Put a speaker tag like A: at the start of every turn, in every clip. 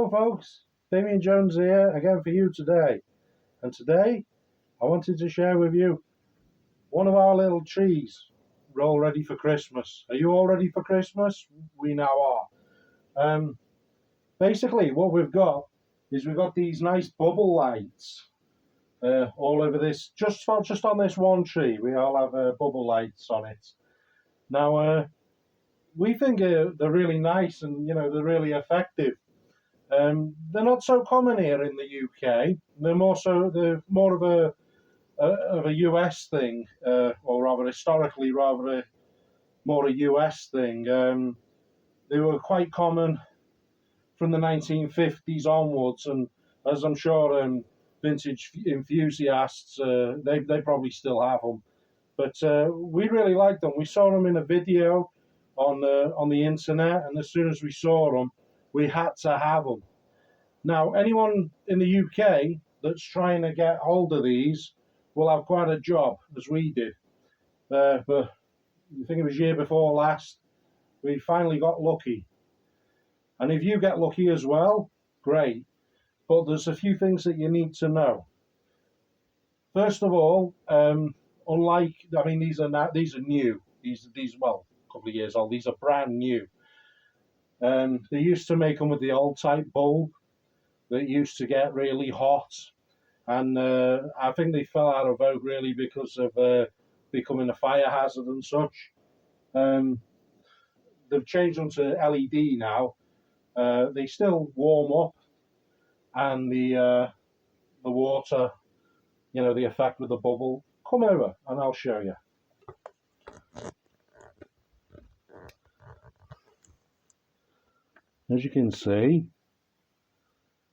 A: Hello folks, Damien Jones here again for you today. And today I wanted to share with you one of our little trees. We're all ready for Christmas. Are you all ready for Christmas? We now are. Basically what we've got is we've got these nice bubble lights all over this, just on this one tree. We all have bubble lights on it. Now we think they're really nice and they're really effective. They're not so common here in the UK. They're more of a US thing, or rather historically, more a US thing. They were quite common from the 1950s onwards, and as I'm sure vintage enthusiasts, they probably still have them. But we really liked them. We saw them in a video on the internet, and as soon as we saw them, we had to have them. Now, anyone in the UK that's trying to get hold of these will have quite a job, as we did. But I think it was year before last, we finally got lucky. And if you get lucky as well, great. But there's a few things that you need to know. First of all, these are new. These well, a couple of years old. These are brand new. They used to make them with the old type bulb that used to get really hot, and I think they fell out of vogue really because of becoming a fire hazard and such. They've changed them to LED now. They still warm up, and the water, the effect with the bubble. Come over and I'll show you. As you can see,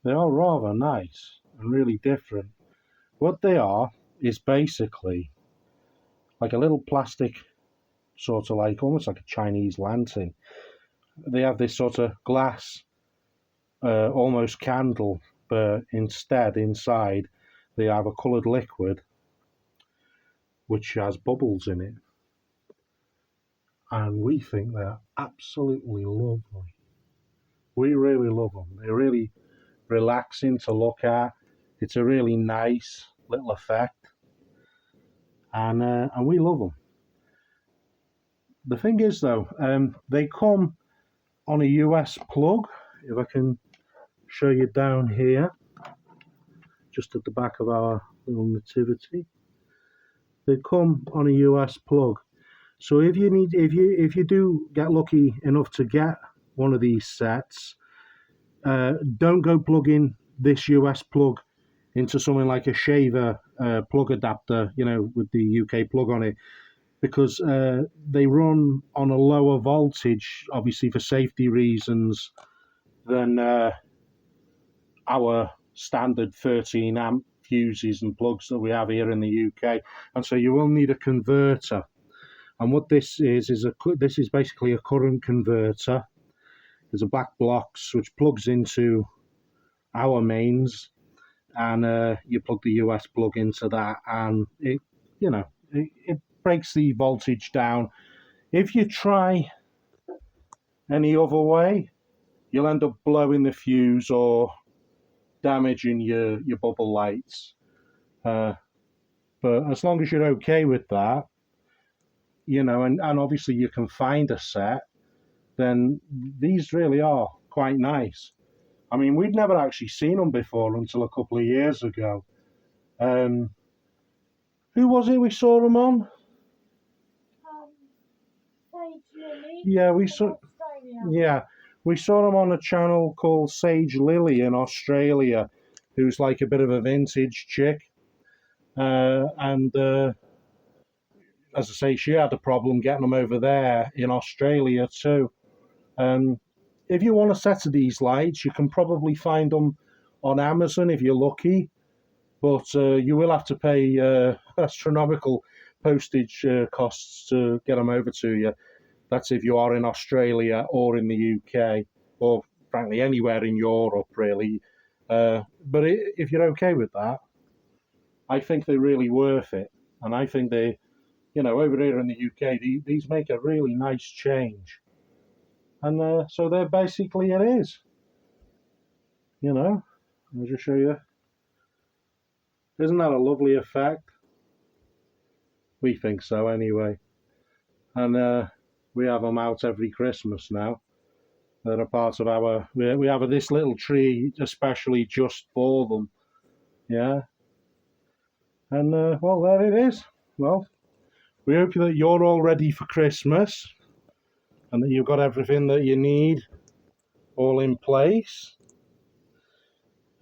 A: they are rather nice and really different. What they are is basically like a little plastic, sort of like almost like a Chinese lantern. They have this sort of glass, almost candle, but instead inside they have a coloured liquid which has bubbles in it. And we think they're absolutely lovely. We really love them. They're really relaxing to look at. It's a really nice little effect, and we love them. The thing is though, they come on a US plug. If I can show you down here, just at the back of our little nativity, they come on a US plug. So if you do get lucky enough to get one of these sets, don't go plugging this US plug into something like a shaver plug adapter, with the UK plug on it, because they run on a lower voltage, obviously for safety reasons, than our standard 13 amp fuses and plugs that we have here in the UK, and so you will need a converter. And what this is this is basically a current converter. There's a black box which plugs into our mains, and you plug the US plug into that, and it breaks the voltage down. If you try any other way, you'll end up blowing the fuse or damaging your bubble lights. But as long as you're okay with that, and obviously you can find a set, then these really are quite nice. I mean, we'd never actually seen them before until a couple of years ago. Who was it we saw them on?
B: Sage Lily.
A: Yeah, we saw them on a channel called Sage Lily in Australia, who's like a bit of a vintage chick. And as I say, she had a problem getting them over there in Australia too. If you want a set of these lights, you can probably find them on Amazon if you're lucky, but you will have to pay astronomical postage costs to get them over to you. That's if you are in Australia or in the UK, or frankly anywhere in Europe really. But if you're okay with that, I think they're really worth it. And I think they, over here in the UK, these make a really nice change. And so there basically it is. you know, I'll just show you. Isn't that a lovely effect? We think so anyway. And we have them out every Christmas now. They're a part of our, we have this little tree especially just for them. Yeah. And well, there it is. Well, we hope that you're all ready for Christmas and that you've got everything that you need all in place.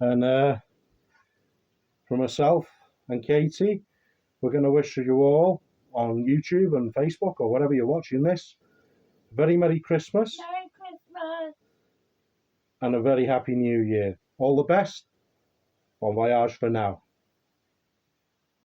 A: And for myself and Katie, we're going to wish you all on YouTube and Facebook or wherever you're watching this a very Merry Christmas
B: Merry Christmas.
A: and a very Happy New Year. All the best. Bon voyage for now.